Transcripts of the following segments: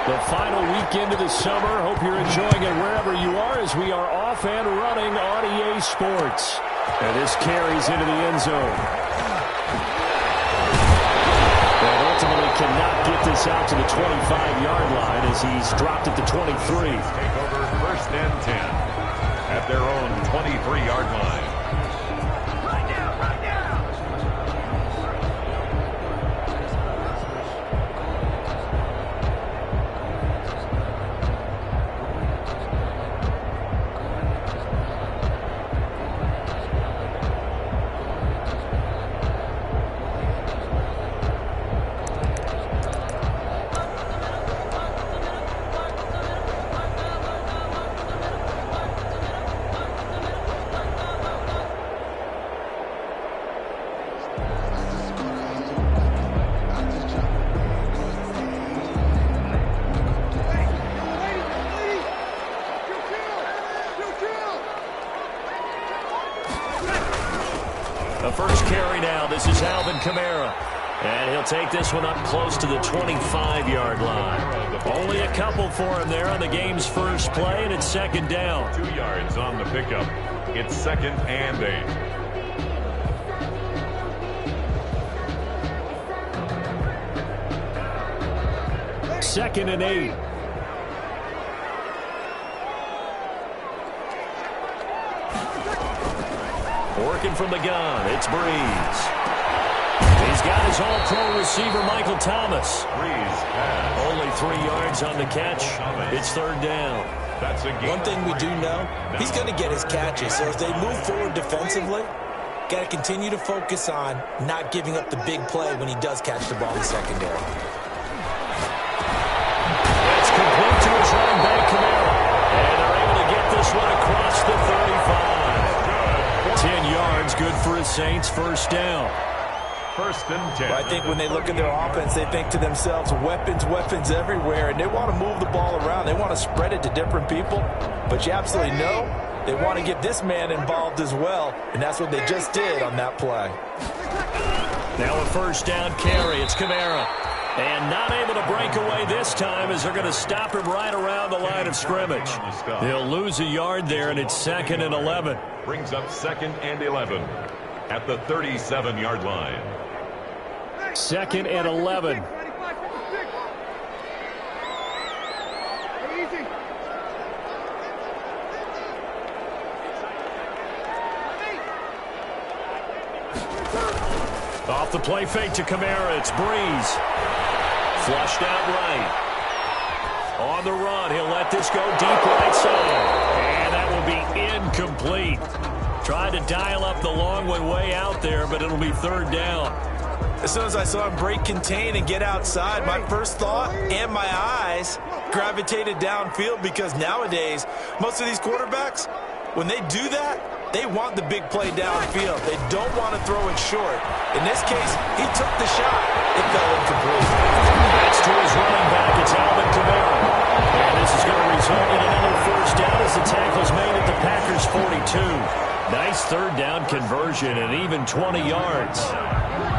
The final weekend of the summer. Hope you're enjoying it wherever you are as we are off and running on EA Sports. And this carries into the end zone. And ultimately cannot get this out to the 25-yard line as he's dropped at the 23. Take over 1st and 10 at their own 23-yard line. The first carry now. This is Alvin Kamara. And he'll take this one up close to the 25-yard line. Only a couple for him there on the game's first play, and it's 2nd down. 2 yards on the pickup. It's 2nd and 8. 2nd and 8. Working from the gun, it's Breeze. He's got his all-pro receiver, Michael Thomas. Breeze has only 3 yards on the catch. It's 3rd down. That's a game. One thing we do know, he's going to get his catches. So as they move forward defensively, got to continue to focus on not giving up the big play when he does catch the ball in the secondary. It's complete to his running back, Kamara. And they're able to get this one across the 35. 10 yards, good for his Saints. 1st down. 1st and 10. I think when they look at their offense, they think to themselves, weapons, weapons everywhere, and they want to move the ball around. They want to spread it to different people, but you absolutely know they want to get this man involved as well, and that's what they just did on that play. Now a 1st down carry. It's Kamara. And not able to break away this time as they're going to stop him right around the line of scrimmage. He'll lose a yard there, and it's 2nd and 11. Brings up 2nd and 11 at the 37-yard line. 2nd and 11. Off the play fake to Kamara. It's Breeze. Flushed out right. On the run, he'll let this go deep right side. And that will be incomplete. Tried to dial up the long one way out there, but it'll be 3rd down. As soon as I saw him break contain and get outside, my first thought and my eyes gravitated downfield, because nowadays, most of these quarterbacks, when they do that, they want the big play downfield. They don't want to throw it short. In this case, he took the shot. It fell incomplete. That's to his running back. It's Alvin Kamara. And this is going to result in another 1st down as the tackle's made at the Packers' 42. Nice 3rd down conversion and even 20 yards.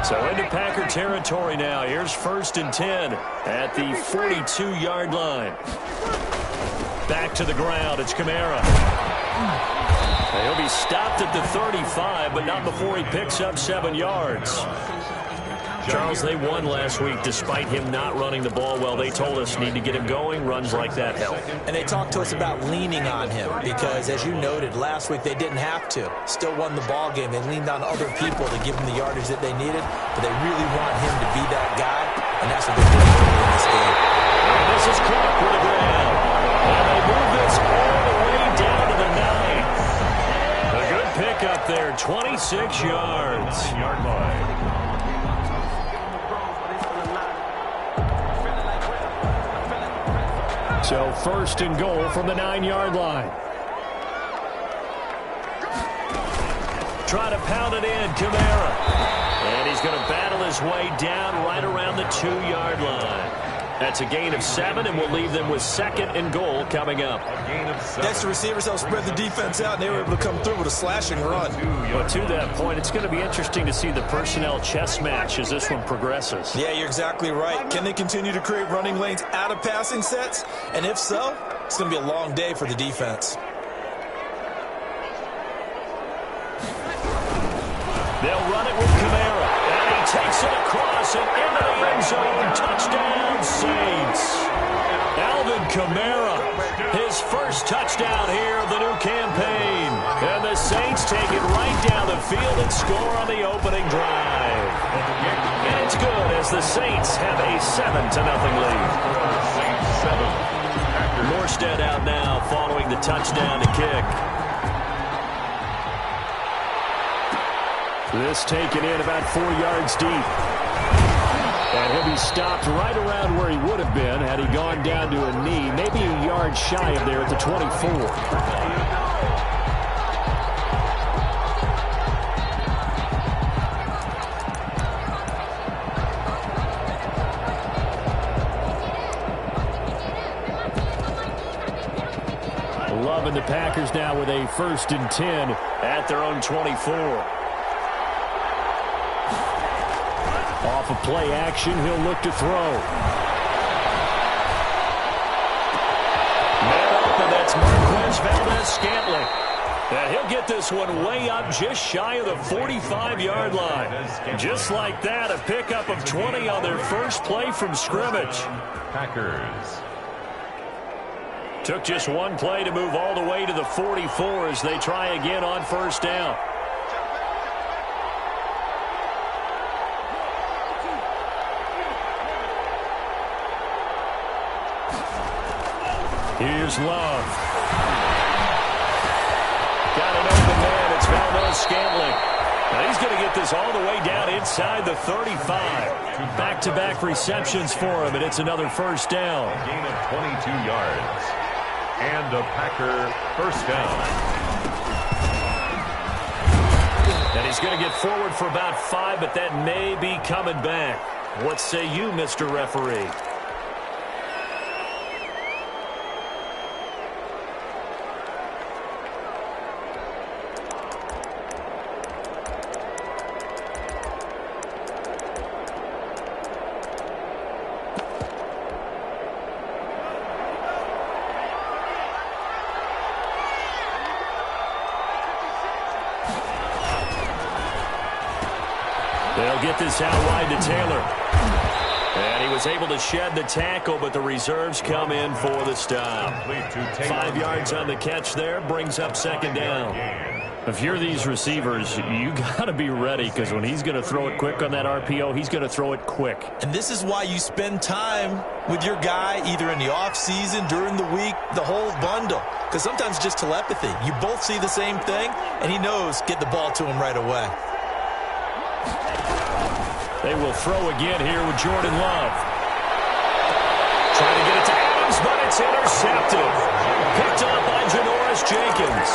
So into Packer territory now. Here's 1st and 10 at the 42-yard line. Back to the ground. It's Kamara. He'll be stopped at the 35, but not before he picks up 7 yards. Charles, they won last week despite him not running the ball well. They told us need to get him going. Runs like that help. And they talked to us about leaning on him because, as you noted, last week they didn't have to. Still won the ball game. They leaned on other people to give them the yardage that they needed, but they really want him to be that guy, and that's what they're doing in this game. And this is Clark with the ground. And they move this all the way down to the 9. A good pick up there, 26 yards. 9-yard line. So 1st and goal from the 9-yard line. Try to pound it in, Kamara. And he's going to battle his way down right around the 2-yard line. That's a gain of 7, and we'll leave them with 2nd and goal coming up. A gain of 7. Next, the receivers helped spread the defense out, and they were able to come through with a slashing run. But to that point, it's going to be interesting to see the personnel chess match as this one progresses. Yeah, you're exactly right. Can they continue to create running lanes out of passing sets? And if so, it's going to be a long day for the defense. They'll run it with Kamara, and he takes it across and into the end zone. Touchdown, Saints. Alvin Kamara, his first touchdown here of the new campaign. And the Saints take it right down the field and score on the opening drive. And it's good as the Saints have a 7-0 lead. Saints 7. Morstead out now following the touchdown to kick. This taken in about 4 yards deep. And he'll be stopped right around where he would have been had he gone down to a knee, maybe a yard shy of there at the 24. Love and the Packers now with a 1st and 10 at their own 24. Off of play action, he'll look to throw. Man open, that's Marquez Valdes-Scantling. And he'll get this one way up just shy of the 45-yard line. Just like that, a pickup of 20 on their first play from scrimmage. Packers. Took just one play to move all the way to the 44 as they try again on 1st down. Here's Love. Got an open man. It's Valdes-Scantling. Now he's going to get this all the way down inside the 35. Back-to-back receptions for him, and it's another 1st down. A gain of 22 yards. And a Packer 1st down. And he's going to get forward for about 5, but that may be coming back. What say you, Mr. Referee? They'll get this out wide to Taylor. And he was able to shed the tackle, but the reserves come in for the stop. 5 yards on the catch there, brings up 2nd down. If you're these receivers, you got to be ready, because when he's going to throw it quick on that RPO, he's going to throw it quick. And this is why you spend time with your guy either in the offseason, during the week, the whole bundle. Because sometimes it's just telepathy. You both see the same thing, and he knows get the ball to him right away. They will throw again here with Jordan Love. Trying to get it to Adams, but it's intercepted. Picked up by Janoris Jenkins.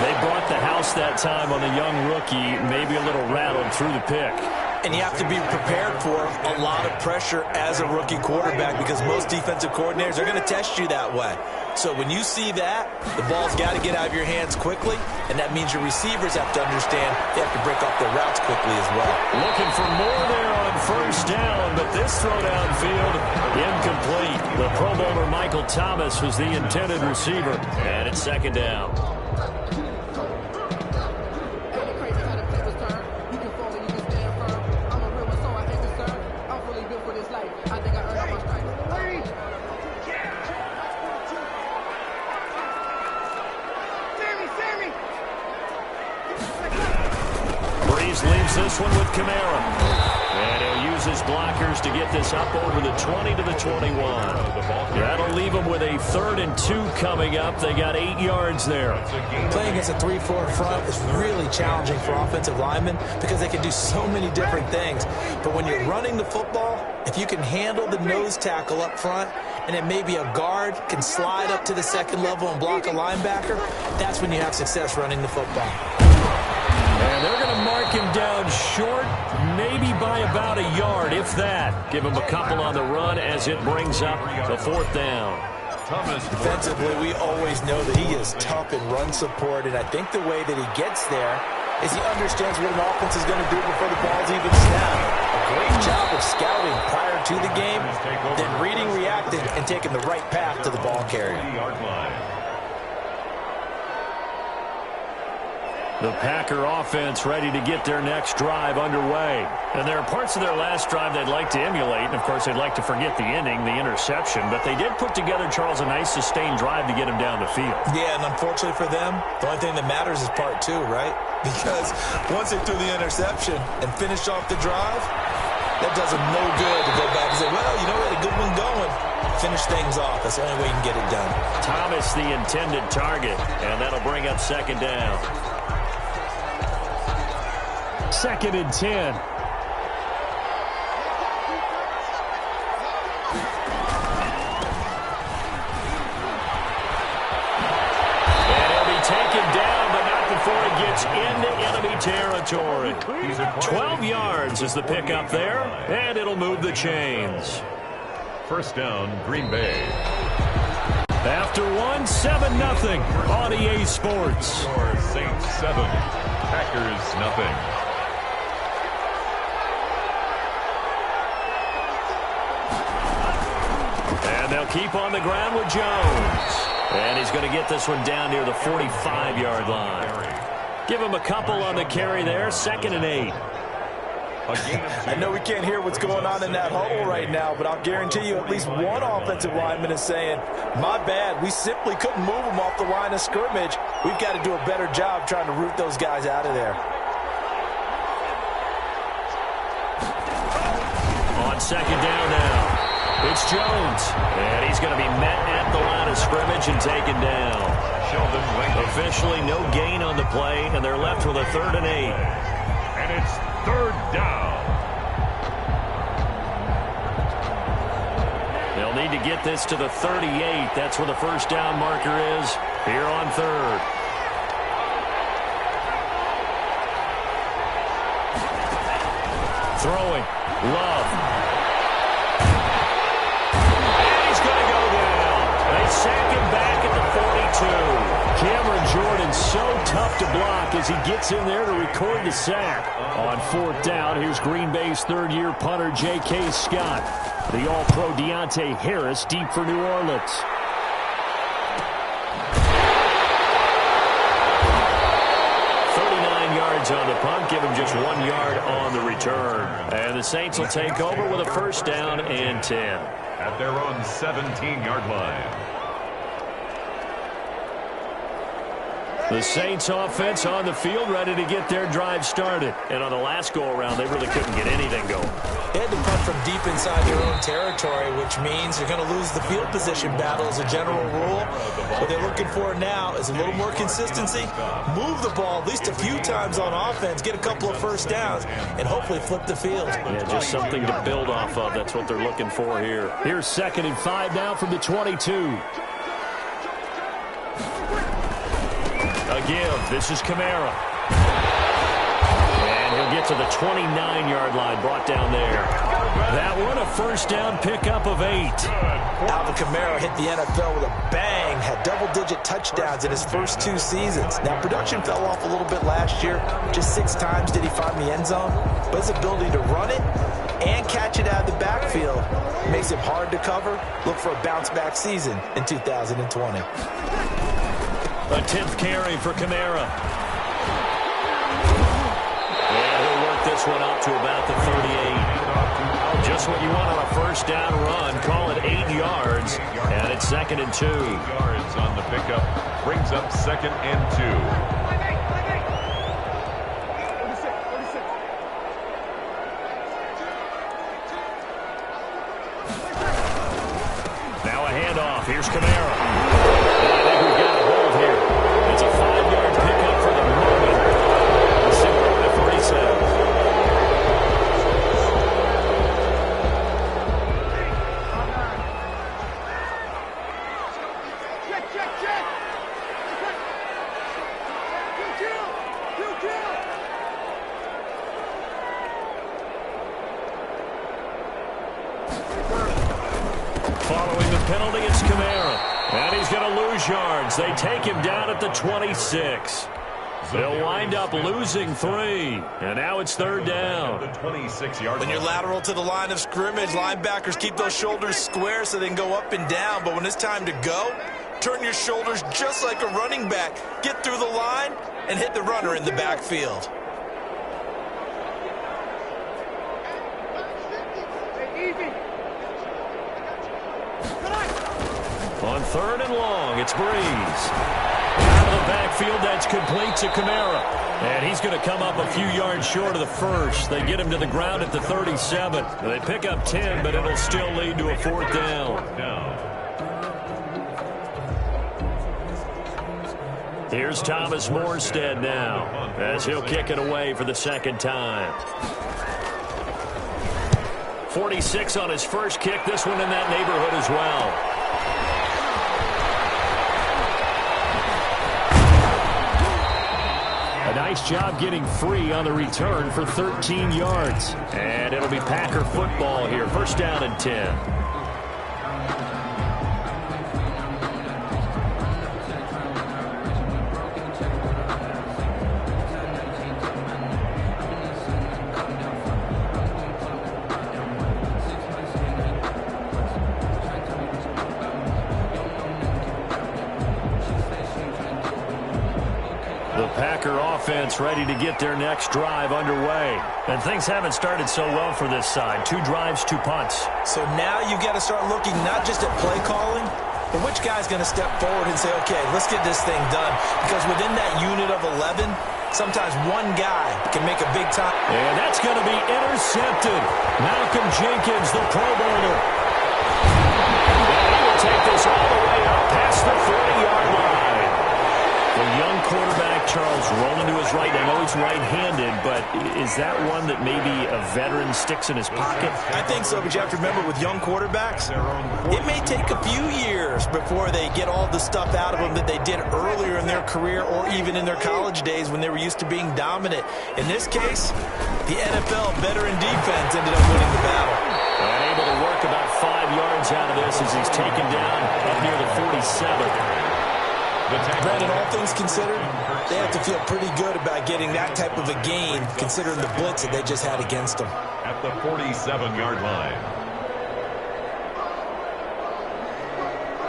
They brought the house that time on the young rookie, maybe a little rattled through the pick. And you have to be prepared for a lot of pressure as a rookie quarterback, because most defensive coordinators are going to test you that way. So when you see that, the ball's got to get out of your hands quickly, and that means your receivers have to understand they have to break off their routes quickly as well. Looking for more there on 1st down, but this throw downfield, incomplete. The Pro Bowler Michael Thomas was the intended receiver, and it's 2nd down. Leaves this one with Kamara. And he'll use his blockers to get this up over the 20 to the 21. That'll leave them with a 3rd and 2 coming up. They got 8 yards there. Playing against a 3-4 front is really challenging for offensive linemen because they can do so many different things. But when you're running the football, if you can handle the nose tackle up front, and then maybe a guard can slide up to the 2nd level and block a linebacker, that's when you have success running the football. And they're going to mark him down short, maybe by about a yard, if that. Give him a couple on the run as it brings up the 4th down. Defensively, we always know that he is tough in run support, and I think the way that he gets there is he understands what an offense is going to do before the ball's even snapped. A great job of scouting prior to the game, then reading, reacting, and taking the right path to the ball carrier. The Packer offense ready to get their next drive underway. And there are parts of their last drive they'd like to emulate. And, of course, they'd like to forget the ending, the interception. But they did put together, Charles, a nice sustained drive to get him down the field. Yeah, and unfortunately for them, the only thing that matters is part 2, right? Because once they threw the interception and finished off the drive, that does them no good to go back and say, well, you know, we had a good one going. Finish things off. That's the only way you can get it done. Thomas, the intended target, and that'll bring up 2nd down. 2nd and 10. And he'll be taken down, but not before he gets into enemy territory. 12 yards is the pickup there, and it'll move the chains. 1st down, Green Bay. After 7-0 on EA Sports. Score Saints 7, Packers nothing. And they'll keep on the ground with Jones. And he's going to get this one down near the 45-yard line. Give him a couple on the carry there, 2nd and 8. I know we can't hear what's going on in that huddle right now, but I'll guarantee you at least one offensive lineman is saying, my bad, we simply couldn't move them off the line of scrimmage. We've got to do a better job trying to root those guys out of there. On 2nd down now. It's Jones, and he's going to be met at the line of scrimmage and taken down. Officially no gain on the play, and they're left with a 3rd and 8. And it's 3rd down. They'll need to get this to the 38. That's where the 1st down marker is here on 3rd. Throwing. Love. Sack him back at the 42. Cameron Jordan so tough to block as he gets in there to record the sack. On 4th down, here's Green Bay's 3rd-year punter J.K. Scott. The All-Pro Deontay Harris deep for New Orleans. On the punt, give him just 1 yard on the return. And the Saints will take over with a 1st down and 10. At their own 17-yard line. The Saints offense on the field ready to get their drive started. And on the last go-around, they really couldn't get anything going. They had to punt from deep inside their own territory, which means they're going to lose the field position battle as a general rule. What they're looking for now is a little more consistency, move the ball at least a few times on offense, get a couple of 1st downs, and hopefully flip the field. Yeah, just something to build off of. That's what they're looking for here. Here's 2nd and 5 now from the 22. A give. This is Kamara. And he'll get to the 29-yard line, brought down there. That one, a 1st down pickup of 8. Alvin Kamara hit the NFL with a bang, had double-digit touchdowns in his first 2 seasons. Now, production fell off a little bit last year. Just 6 times did he find the end zone. But his ability to run it and catch it out of the backfield makes him hard to cover. Look for a bounce-back season in 2020. A 10th carry for Kamara. And he'll work this one up to about the 38. Just what you want on a 1st down run. Call it 8 yards. And it's 2nd and 2. 8 yards on the pickup. Brings up 2nd and 2. Here's Kamara. I think we've got a hold here. It's a 5-yard pickup for the moment. Let's see what the referee says. Following the penalty, it's Kamara. And he's going to lose yards. They take him down at the 26. They'll wind up losing 3. And now it's third down. The 26-yard line. When you're lateral to the line of scrimmage, linebackers keep those shoulders square so they can go up and down. But when it's time to go, turn your shoulders just like a running back. Get through the line and hit the runner in the backfield. On third and long, it's Breeze. Out of the backfield, that's complete to Kamara. And he's going to come up a few yards short of the first. They get him to the ground at the 37. They pick up 10, but it'll still lead to a fourth down. Here's Thomas Morstead now, as he'll kick it away for the second time. 46 on his first kick. This one in that neighborhood as well. A nice job getting free on the return for 13 yards. And it'll be Packer football here. First down and 10. Offense ready to get their next drive underway. And things haven't started so well for this side. 2 drives, 2 punts. So now you've got to start looking not just at play calling, but which guy's going to step forward and say, okay, let's get this thing done. Because within that unit of 11, sometimes one guy can make a big time. And that's going to be intercepted. Malcolm Jenkins, the Pro Bowler. And he will take this all the way up past the 40-yard line. The young quarterback, Charles, rolling to his right. I know he's right-handed, but is that one that maybe a veteran sticks in his pocket? I think so, but you have to remember with young quarterbacks, it may take a few years before they get all the stuff out of them that they did earlier in their career or even in their college days when they were used to being dominant. In this case, the NFL veteran defense ended up winning the battle. And able to work about 5 yards out of this as he's taken down up near the 47. Brandon, all things considered, they have to feel pretty good about getting that type of a gain, considering the blitz that they just had against them. At the 47-yard line.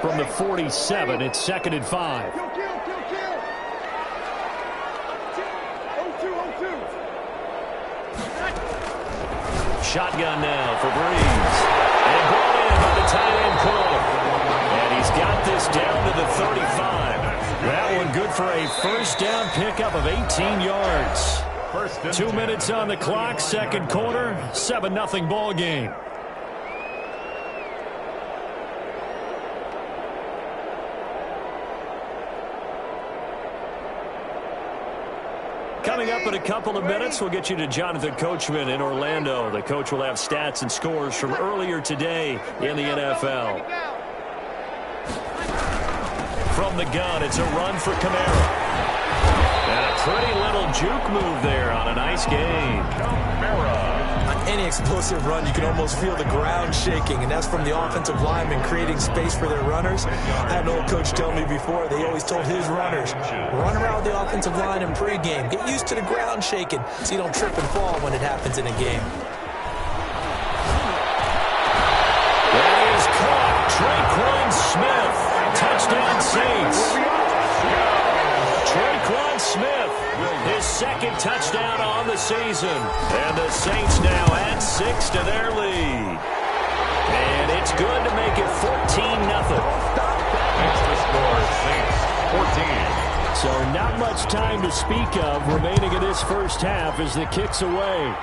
From the 47, it's 2nd and 5. Shotgun now for Breeze. And brought in by the tight end Cook. And he's got this down to the 35. That one good for a first down pickup of 18 yards. 2 minutes on the clock, second quarter, 7-0 ball game. Coming up in a couple of minutes, we'll get you to Jonathan Coachman in Orlando. The coach will have stats and scores from earlier today in the NFL. From the gun, it's a run for Kamara. And a pretty little juke move there on a nice game. Kamara. On any explosive run, you can almost feel the ground shaking, and that's from the offensive linemen creating space for their runners. I had an old coach tell me before, they always told his runners, run around the offensive line in pregame. Get used to the ground shaking so you don't trip and fall when it happens in a game. That is caught. Traquan Smith. Touchdown Saints. Traquan Smith, his second touchdown on the season. And the Saints now add 6 to their lead. And it's good to make it 14-0. Extra score, Saints 14. So not much time to speak of remaining in this first half as the kick's away.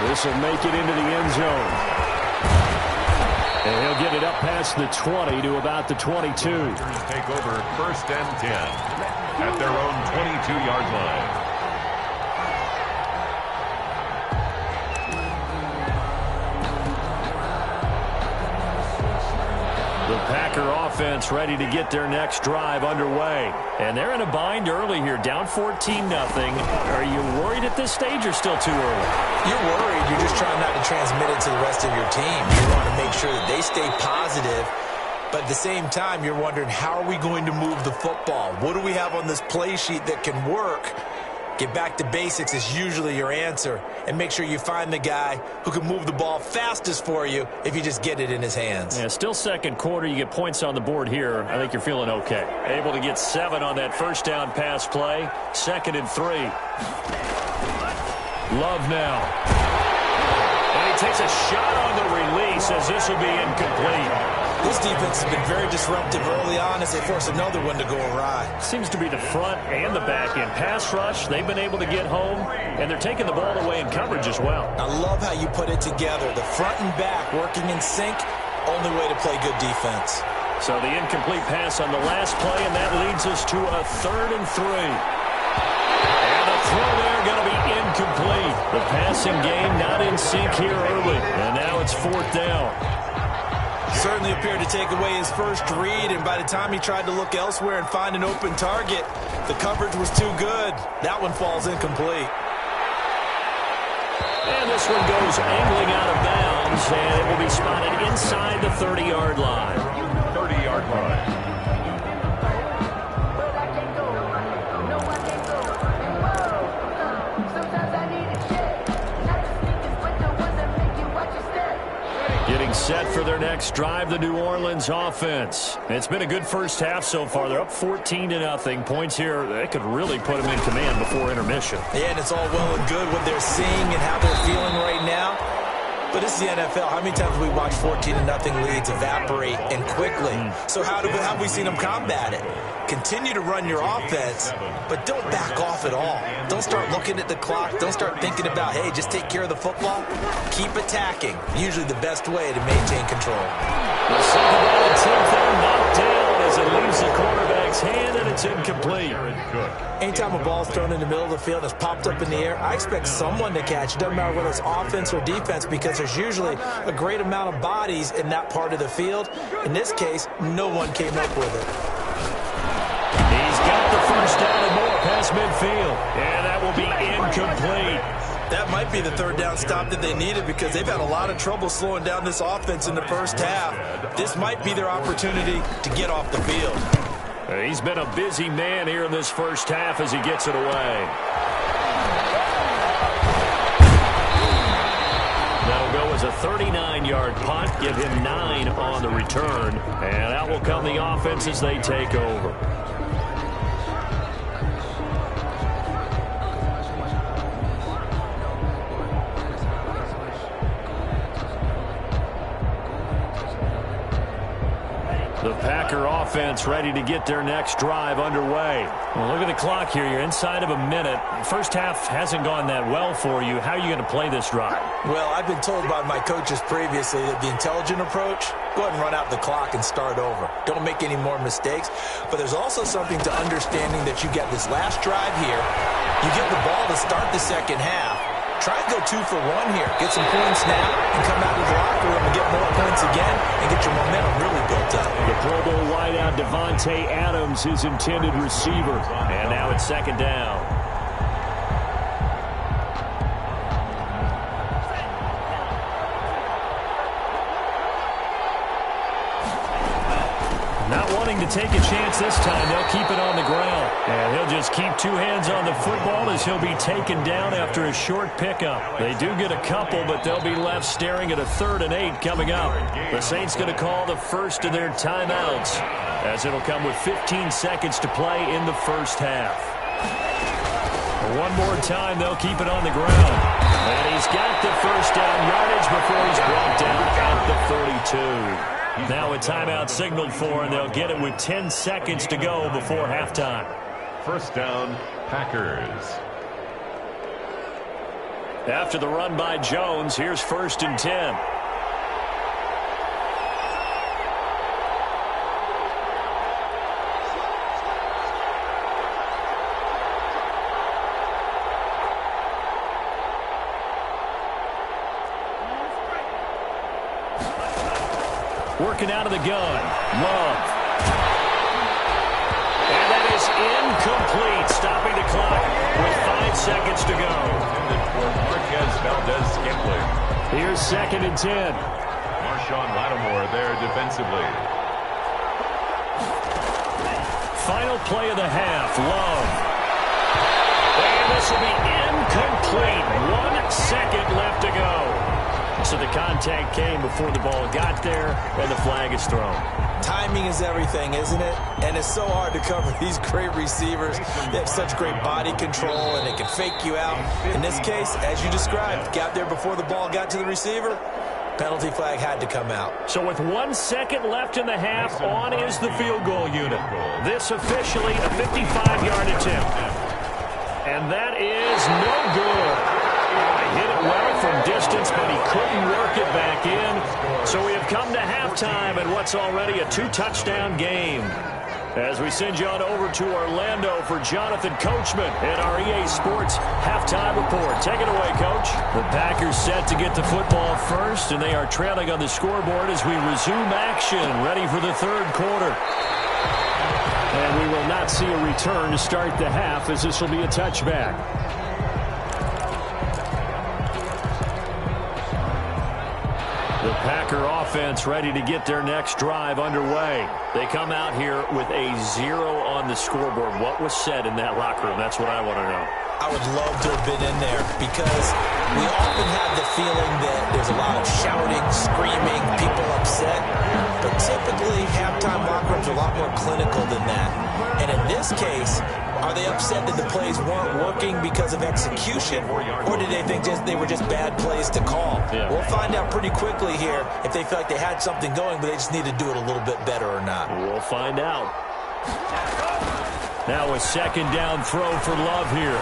This will make it into the end zone. And he'll get it up past the 20 to about the 22. Take over 1st and 10 at their own 22-yard line. The Packers Packer offense ready to get their next drive underway. And they're in a bind early here, down 14-0. Are you worried at this stage or still too early? You're worried. You're just trying not to transmit it to the rest of your team. You want to make sure that they stay positive. But at the same time, you're wondering, how are we going to move the football? What do we have on this play sheet that can work? Get back to basics is usually your answer. And make sure you find the guy who can move the ball fastest for you if you just get it in his hands. Yeah, still second quarter. You get points on the board here. I think you're feeling okay. Able to get 7 on that first down pass play. 2nd and 3. Love now. And he takes a shot on the release as this will be incomplete. This defense has been very disruptive early on as they force another one to go awry. Seems to be the front and the back end. Pass rush, they've been able to get home, and they're taking the ball away in coverage as well. I love how you put it together. The front and back working in sync, only way to play good defense. So the incomplete pass on the last play, and that leads us to a 3rd and 3. And the throw there going to be incomplete. The passing game not in sync here early, and now it's 4th down. Certainly appeared to take away his first read, and by the time he tried to look elsewhere and find an open target, the coverage was too good. That one falls incomplete. And this one goes angling out of bounds, and it will be spotted inside the 30-yard line. 30-yard line. Getting set for their next drive, the New Orleans offense. It's been a good first half so far. They're up 14-0. Points here, they could really put them in command before intermission. Yeah, and it's all well and good what they're seeing and how they're feeling right now. But this is the NFL. How many times have we watched 14-0 leads evaporate and quickly? So how have we seen them combat it? Continue to run your offense, but don't back off at all. Don't start looking at the clock. Don't start thinking about, hey, just take care of the football. Keep attacking. Usually the best way to maintain control. The second ball attempt there knocked down as it leaves the quarterback's hand, and it's incomplete. Anytime a ball's thrown in the middle of the field and it's popped up in the air, I expect someone to catch. It doesn't matter whether it's offense or defense, because there's usually a great amount of bodies in that part of the field. In this case, no one came up with it. He's got the first down and more past midfield, and that will be incomplete. That might be the 3rd down stop that they needed, because they've had a lot of trouble slowing down this offense in the first half. This might be their opportunity to get off the field. He's been a busy man here in this first half as he gets it away. That'll go as a 39-yard punt, give him 9 on the return, and out will come the offense as they take over. The Packer offense ready to get their next drive underway. Well, look at the clock here. You're inside of a minute. First half hasn't gone that well for you. How are you going to play this drive? Well, I've been told by my coaches previously that the intelligent approach, go ahead and run out the clock and start over. Don't make any more mistakes. But there's also something to understanding that you get this last drive here. You get the ball to start the second half. Try and go 2 for 1 here. Get some points now and come out of the locker room and get more points again and get your momentum really built up. The Pro Bowl wideout Devontae Adams, his intended receiver. And now it's 2nd down. Not wanting to take a chance this time, they'll keep it on the ground. And he'll just keep 2 hands on the football as he'll be taken down after a short pickup. They do get a couple, but they'll be left staring at a 3rd and 8 coming up. The Saints going to call the first of their timeouts, as it'll come with 15 seconds to play in the first half. One more time, they'll keep it on the ground. And he's got the first down yardage before he's brought down at the 42. Now a timeout signaled for, and they'll get it with 10 seconds to go before halftime. First down, Packers. After the run by Jones, here's 1st and 10. Working out of the gun. Love. And that is incomplete. Stopping the clock with 5 seconds to go. For Marquez Valdez-Scantling. Here's 2nd and 10. Marshawn Lattimore there defensively. Final play of the half. Love. And this will be incomplete. 1 second left to go. So the contact came before the ball got there, and the flag is thrown. Timing is everything, isn't it? And it's so hard to cover these great receivers. They have such great body control, and they can fake you out. In this case, as you described, got there before the ball got to the receiver. Penalty flag had to come out. So with 1 second left in the half, on is the field goal unit. This officially a 55-yard attempt. And that is no good. He hit it well from distance, but he couldn't work it back in. So we have come to halftime in what's already a 2-touchdown game. As we send you on over to Orlando for Jonathan Coachman in our EA Sports Halftime Report. Take it away, Coach. The Packers set to get the football first, and they are trailing on the scoreboard as we resume action, ready for the 3rd quarter. And we will not see a return to start the half, as this will be a touchback. The Packer offense ready to get their next drive underway. They come out here with a 0 on the scoreboard. What was said in that locker room? That's what I want to know. I would love to have been in there because we often have the feeling that there's a lot of shouting, screaming, people upset. But typically, halftime locker rooms are a lot more clinical than that. And in this case, are they upset that the plays weren't working because of execution, or did they think they were just bad plays to call? Yeah. We'll find out pretty quickly here if they feel like they had something going, but they just need to do it a little bit better or not. We'll find out. Now a 2nd down throw for Love here.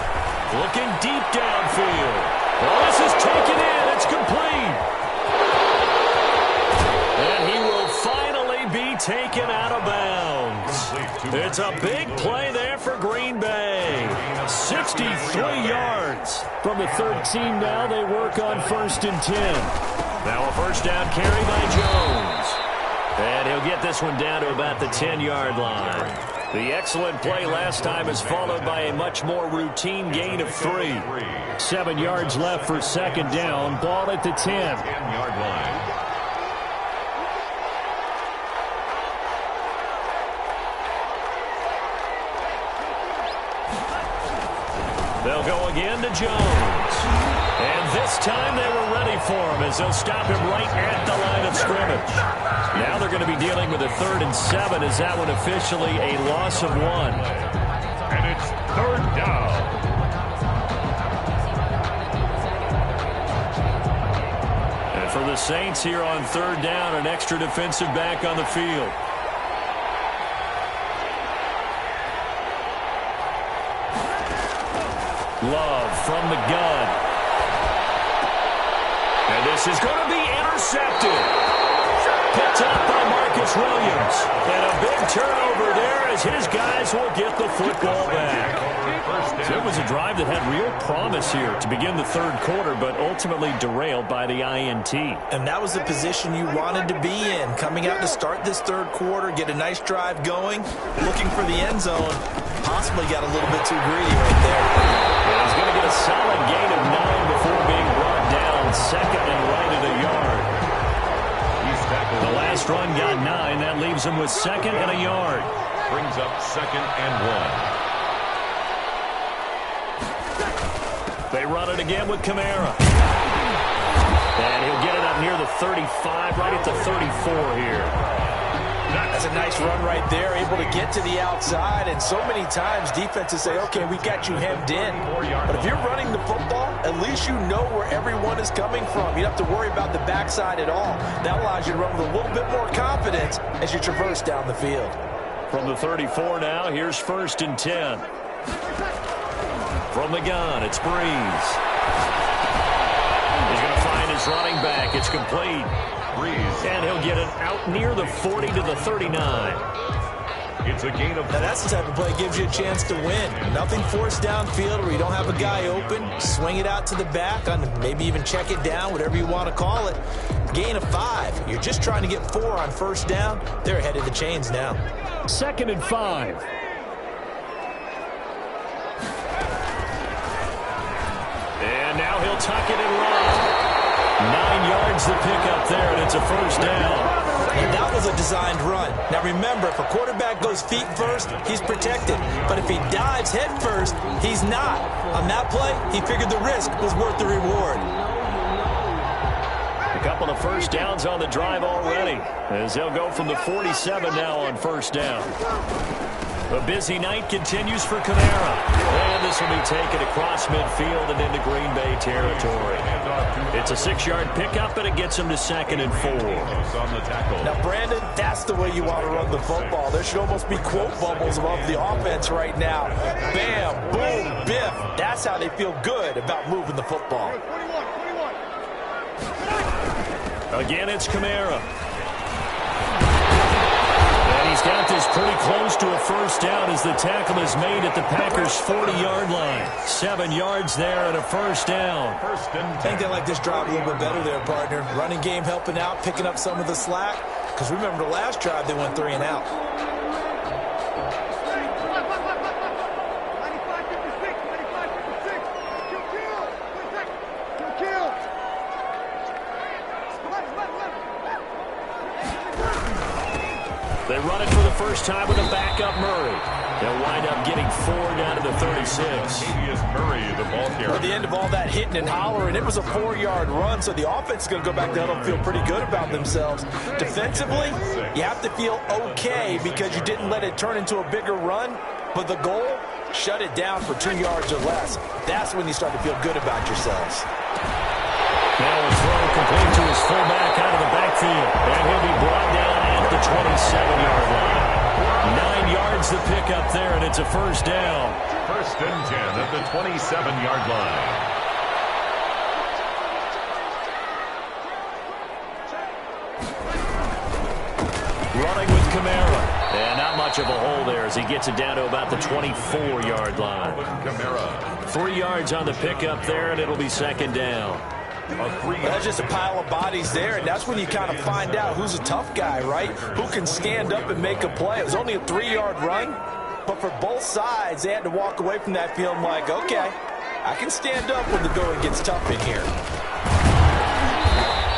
Looking deep downfield. Well, this is taken in. It's complete. And he will finally be taken out of bounds. It's a big play there for Green Bay. 63 yards. From the 13 now, they work on 1st and 10. Now a 1st down carry by Jones. And he'll get this one down to about the 10-yard line. The excellent play last time is followed by a much more routine gain of 3. 7 yards left for 2nd down. Ball at the 10. 10-yard line. They'll go again to Jones. And this time they were ready for him as they'll stop him right at the line of scrimmage. Now they're going to be dealing with a 3rd and 7 as that one officially a loss of 1. And it's 3rd down. And for the Saints here on 3rd down, an extra defensive back on the field. Love from the gun. And this is going to be intercepted. Picked up by Marcus Williams. And a big turnover there as his guys will get the football back. So it was a drive that had real promise here to begin the 3rd quarter, but ultimately derailed by the INT. And that was the position you wanted to be in. Coming out to start this 3rd quarter, get a nice drive going, looking for the end zone. Possibly got a little bit too greedy right there. And he's going to get a solid gain of 9 before being brought down 2nd and right at a yard. The last run got 9. That leaves him with 2nd and a yard. Brings up 2nd and 1. They run it again with Kamara. And he'll get it up near the 35, right at the 34 here. That's a nice run right there, able to get to the outside. And so many times defenses say, okay, we got you hemmed in. But if you're running the football, at least you know where everyone is coming from. You don't have to worry about the backside at all. That allows you to run with a little bit more confidence as you traverse down the field. From the 34 now, here's 1st and 10. From the gun, it's Breeze. He's going to find his running back. It's complete. Breeze. And he'll get it out near the 40 to the 39. It's a gain of... Now that's the type of play that gives you a chance to win. Nothing forced downfield where you don't have a guy open. Swing it out to the back, maybe even check it down, whatever you want to call it. Gain of 5. You're just trying to get 4 on first down. They're ahead of the chains now. 2nd and 5. And now he'll tuck it and run. 9 yards the pickup there, and it's a first down. And that was a designed run. Now remember, if a quarterback goes feet first, he's protected. But if he dives head first, he's not. On that play, he figured the risk was worth the reward. A couple of first downs on the drive already, as they'll go from the 47 now on first down. A busy night continues for Kamara. And this will be taken across midfield and into Green Bay territory. It's a 6-yard pickup, and it gets him to 2nd and 4. Now, Brandon, that's the way you want to run the football. There should almost be quote bubbles above the offense right now. Bam, boom, biff. That's how they feel good about moving the football. Again, it's Kamara. He's got this pretty close to a first down as the tackle is made at the Packers' 40-yard line. 7 yards there and a first down. I think they like this drive a little bit better there, partner. Running game helping out, picking up some of the slack. Because remember the last drive, they went 3 and out. They run it for the first time with a backup Murray. They'll wind up getting 4 down to the 36. Murray, the ball carrier. At the end of all that hitting and hollering, it was a 4-yard run, so the offense is going to go back down and feel pretty good about themselves. Defensively, you have to feel okay because you didn't let it turn into a bigger run, but the goal, shut it down for 2 yards or less. That's when you start to feel good about yourselves. Now a throw complete to his fullback out of the backfield, and he'll be brought down at the 27-yard line. 9 yards the pickup there, and it's a first down. 1st and 10 at the 27-yard line. Running with Kamara. And not much of a hole there as he gets it down to about the 24-yard line. Kamara. 3 yards on the pickup there, and it'll be 2nd down. That's just a pile of bodies there, and that's when you kind of find out who's a tough guy, right? Who can stand up and make a play. It was only a 3-yard run, but for both sides, they had to walk away from that field like, okay, I can stand up when the going gets tough in here.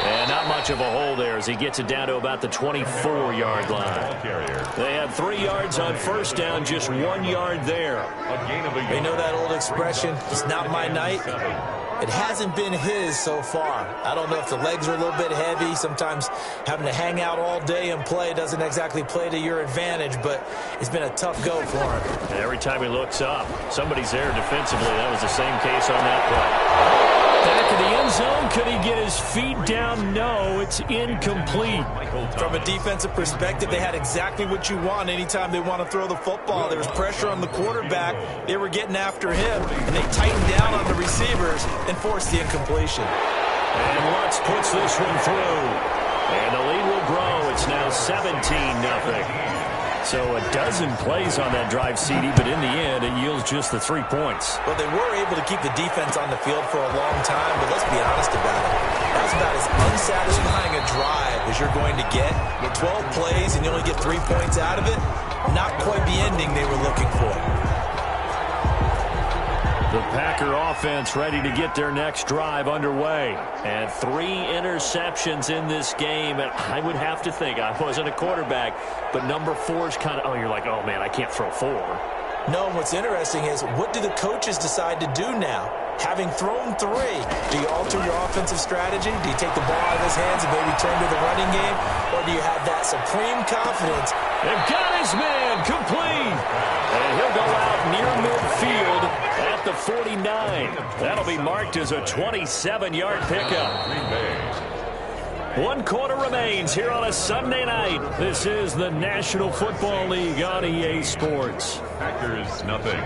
And not much of a hole there as he gets it down to about the 24-yard line. They had 3 yards on first down, just 1 yard there. You know that old expression, it's not my night? It hasn't been his so far. I don't know if the legs are a little bit heavy. Sometimes having to hang out all day and play doesn't exactly play to your advantage, but it's been a tough go for him. And every time he looks up, somebody's there defensively. That was the same case on that play. Back in the end zone, could he get his feet down? No, it's incomplete. From a defensive perspective, they had exactly what you want anytime they want to throw the football. There was pressure on the quarterback. They were getting after him, and they tightened down on the receivers and forced the incompletion. And Lutz puts this one through. And the lead will grow. It's now 17-0. So a dozen plays on that drive, CD, but in the end, it yields just the 3 points. Well, they were able to keep the defense on the field for a long time, but let's be honest about it. That's about as unsatisfying a drive as you're going to get. With 12 plays and you only get 3 points out of it, not quite the ending they were looking for. The Packer offense ready to get their next drive underway. And 3 interceptions in this game. And I would have to think, I wasn't a quarterback, but number 4 is kind of, oh, you're like, oh, man, I can't throw 4. No, and what's interesting is, what do the coaches decide to do now? Having thrown 3, do you alter your offensive strategy? Do you take the ball out of his hands and maybe turn to the running game? Or do you have that supreme confidence? They've got his man complete. And he'll go out near midfield at the 49. That'll be marked as a 27-yard pickup. 1 quarter remains here on a Sunday night. This is the National Football League on EA Sports. Packers, nothing.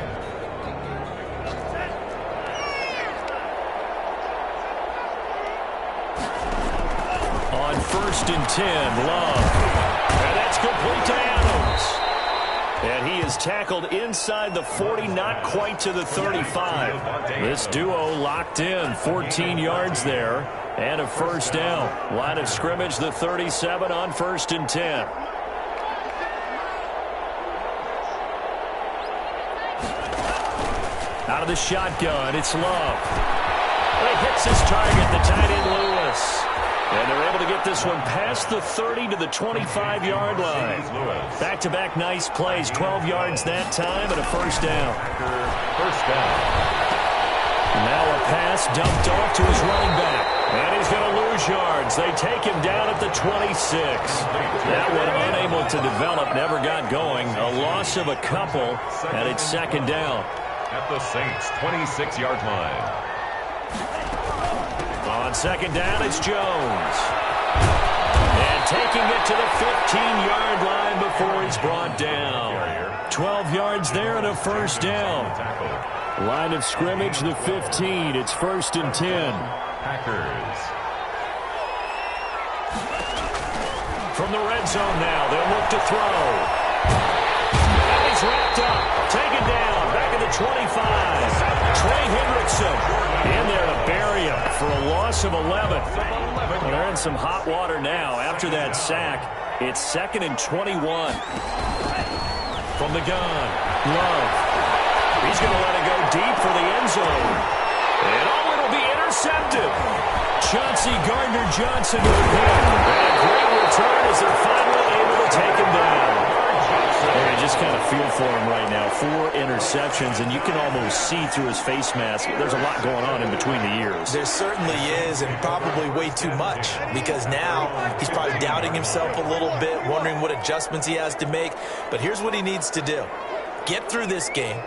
On 1st and 10, Love. And that's complete to Adams. And he is tackled inside the 40, not quite to the 35. This duo locked in, 14 yards there, and a first down. Line of scrimmage, the 37 on 1st and 10. Out of the shotgun, it's Love. He hits his target, the tight end Lewis. And they're able to get this one past the 30 to the 25-yard line. Back-to-back nice plays, 12 yards that time and a first down. First down. Now a pass dumped off to his running back. And he's going to lose yards. They take him down at the 26. That one unable to develop, never got going. A loss of a couple, and it's second down. At the Saints' 26-yard line. On second down, it's Jones. And taking it to the 15-yard line before he's brought down. 12 yards there and a first down. Line of scrimmage, the 15. It's 1st and 10. Packers. From the red zone now, they'll look to throw. And he's wrapped up. Taken down. Back at the 25. Trey Hendrickson in there to bury him for a loss of 11. Well, they're in some hot water now after that sack. It's 2nd and 21. From the gun, Love. He's going to let it go deep for the end zone. And it'll be intercepted. Chauncey Gardner-Johnson with a pick. And a great return as they're finally able to take him down. I just kind of feel for him right now. 4 interceptions, and you can almost see through his face mask. There's a lot going on in between the ears. There certainly is, and probably way too much, because now he's probably doubting himself a little bit, wondering what adjustments he has to make. But here's what he needs to do. Get through this game,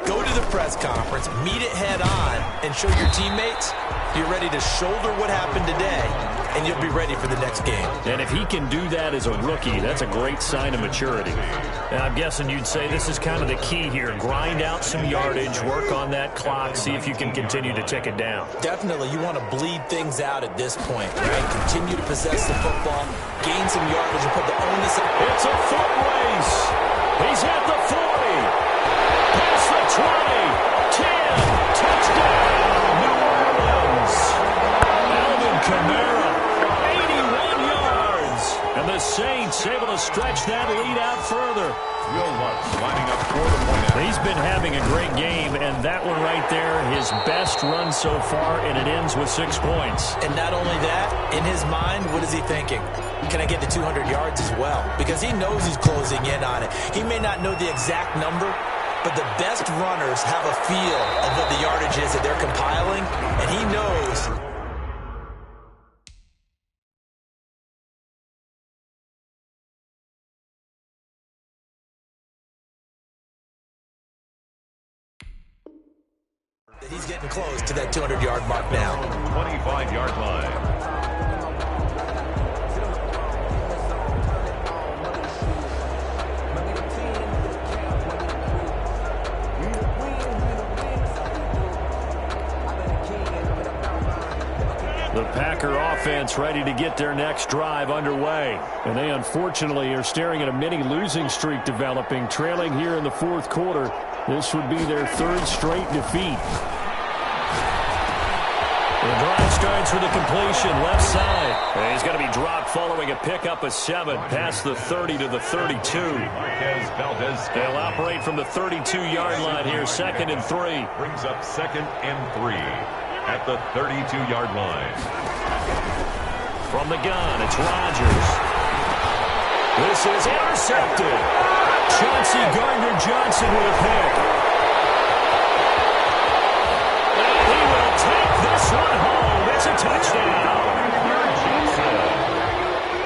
go to the press conference, meet it head on, and show your teammates you're ready to shoulder what happened today, and you'll be ready for the next game. And if he can do that as a rookie, that's a great sign of maturity. And I'm guessing you'd say this is kind of the key here. Grind out some yardage, work on that clock, see if you can continue to tick it down. Definitely, you want to bleed things out at this point, right? Continue to possess the football, gain some yardage, and put the onus on. It's a foot race. He's at the 40. Past the 20. 10. Touchdown. New Orleans. Alvin Kamara. 81 yards. And the Saints able to stretch that lead out further. Will Lutz lining up for the point. He's been having a great game, and that one right there, his best run so far, and it ends with 6 points. And not only that, in his mind, what is he thinking? Can I get to 200 yards as well? Because he knows he's closing in on it. He may not know the exact number, but the best runners have a feel of what the yardage is that they're compiling, and he knows. That he's getting close to that 200-yard mark now. 25-yard line. The Packer offense ready to get their next drive underway. And they unfortunately are staring at a mini losing streak developing, trailing here in the 4th quarter. This would be their 3rd straight defeat. The drive starts with a completion left side. And he's going to be dropped following a pickup of 7 past the 30 to the 32. Marquez Valdez. They'll operate from the 32-yard line here, 2nd and 3. Brings up 2nd and 3 at the 32-yard line. From the gun, it's Rodgers. This is intercepted. Chauncey Gardner-Johnson with a pick. And he will take this one home. It's a touchdown.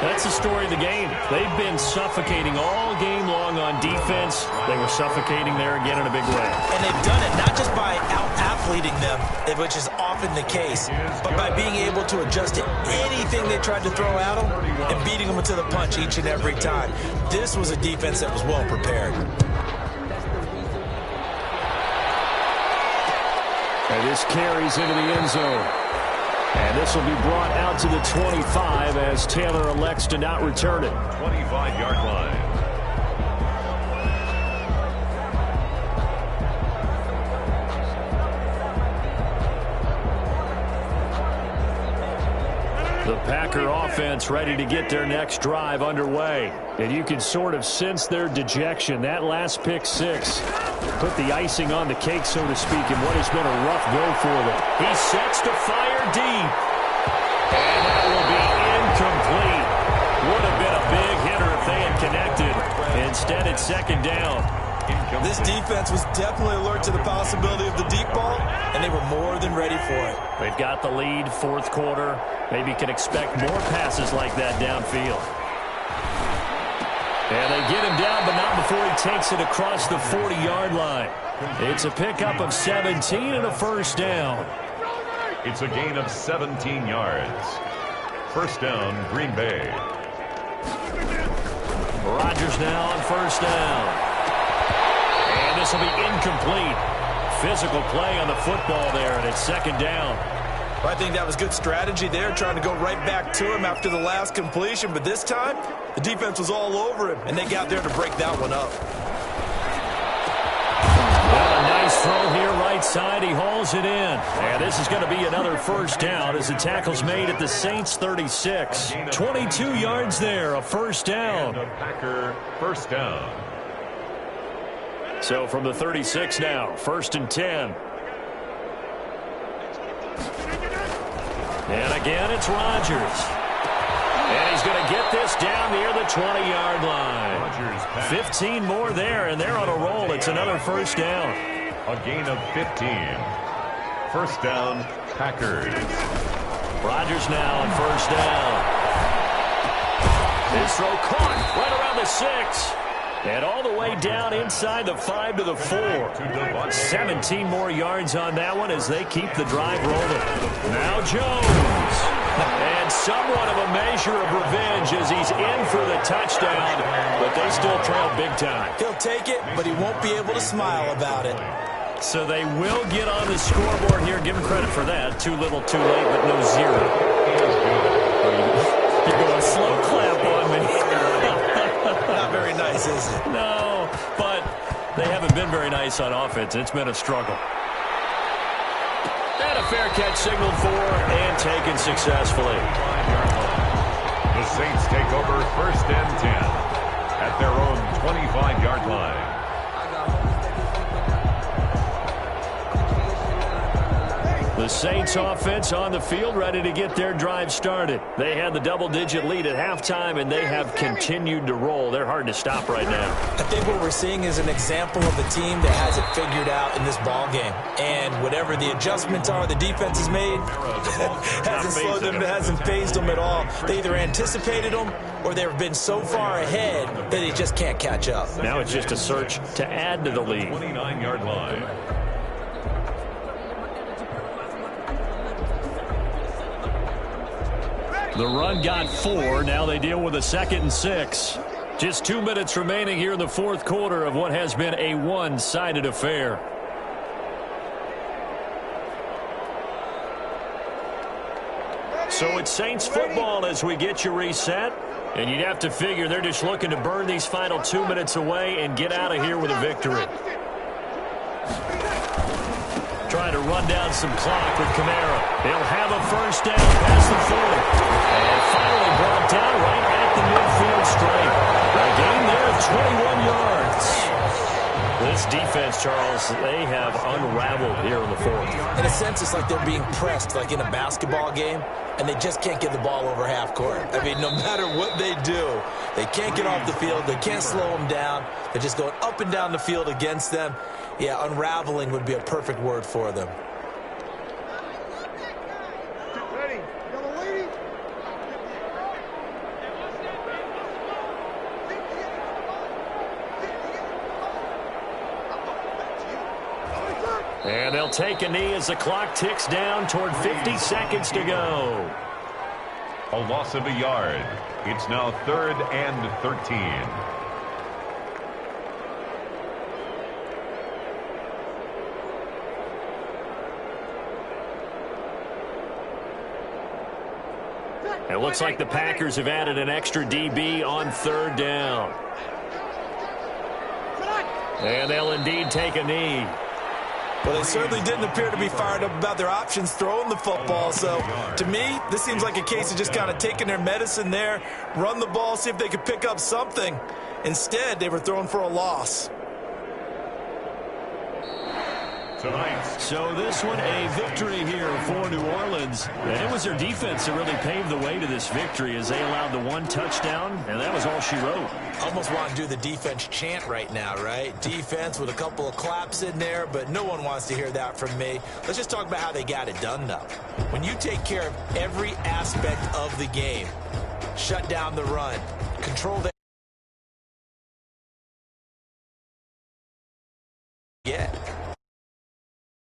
That's the story of the game. They've been suffocating all game long on defense. They were suffocating there again in a big way. And they've done it not just by out-athleting them, which is often the case, but by being able to adjust to anything they tried to throw at them and beating them to the punch each and every time. This was a defense that was well prepared. And this carries into the end zone. And this will be brought out to the 25 as Taylor elects to not return it. 25-yard line. The Packer offense ready to get their next drive underway. And you can sort of sense their dejection. That last pick six put the icing on the cake, so to speak, in what has been a rough go for them. He sets to fire deep. And that will be incomplete. Would have been a big hitter if they had connected. Instead, it's second down. This defense was definitely alert to the possibility of the deep ball, and they were more than ready for it. They've got the lead, fourth quarter. Maybe can expect more passes like that downfield. And they get him down, but not before he takes it across the 40-yard line. It's a pickup of 17 and a first down. It's a gain of 17 yards. First down, Green Bay. Rodgers now on first down. And this will be incomplete. Physical play on the football there, and it's second down. Well, I think that was good strategy there, trying to go right back to him after the last completion. But this time, the defense was all over him, and they got there to break that one up. Well, a nice throw here right side. He hauls it in. And this is going to be another first down as the tackle's made at the Saints' 36. 22 yards there, a first down. And a Packer first down. So from the 36 now, first and 10. And again, it's Rodgers. And he's going to get this down near the 20-yard line. 15 more there, and they're on a roll. It's another first down. A gain of 15. First down, Packers. Rodgers now on first down. This throw caught right around the 6. And all the way down inside the 5 to the 4. 17 more yards on that one as they keep the drive rolling. Now Jones. And somewhat of a measure of revenge as he's in for the touchdown. But they still trail big time. He'll take it, but he won't be able to smile about it. So they will get on the scoreboard here. Give him credit for that. Too little, too late, but no zero. You're going to slow clap on me. Not very nice, is it? No, but they haven't been very nice on offense. It's been a struggle. And a fair catch signaled for and taken successfully. The Saints take over first and 10 at their own 25-yard line. The Saints offense on the field ready to get their drive started. They had the double-digit lead at halftime, and they have continued to roll. They're hard to stop right now. I think what we're seeing is an example of a team that has it figured out in this ball game. And whatever the adjustments are the defense has made, hasn't slowed them, hasn't phased them at all. They either anticipated them or they've been so far ahead that they just can't catch up. Now it's just a search to add to the lead. 29-yard line. The run got 4. Now they deal with a 2nd and 6. Just 2 minutes remaining here in the fourth quarter of what has been a one-sided affair. So it's Saints football as we get you reset. And you'd have to figure they're just looking to burn these final 2 minutes away and get out of here with a victory. Trying to run down some clock with Kamara. They'll have a first down past the 40. And finally brought down right at the midfield stripe. A gain there of 21 yards. This defense, Charles, they have unraveled here in the fourth. In a sense, it's like they're being pressed, like in a basketball game, and they just can't get the ball over half court. I mean, no matter what they do, they can't get off the field. They can't slow them down. They're just going up and down the field against them. Yeah, unraveling would be a perfect word for them. And they'll take a knee as the clock ticks down toward 50 seconds to go. A loss of a yard. It's now 3rd and 13. It looks like the Packers have added an extra DB on 3rd down. And they'll indeed take a knee. Well, they certainly didn't appear to be fired up about their options throwing the football. So, to me, this seems like a case of just kind of taking their medicine there, run the ball, see if they could pick up something. Instead, they were throwing for a loss. So this one, a victory here for New Orleans. And it was their defense that really paved the way to this victory as they allowed the one touchdown, and that was all she wrote. Almost want to do the defense chant right now, right? Defense with a couple of claps in there, but no one wants to hear that from me. Let's just talk about how they got it done, though. When you take care of every aspect of the game, shut down the run, control the... Yeah.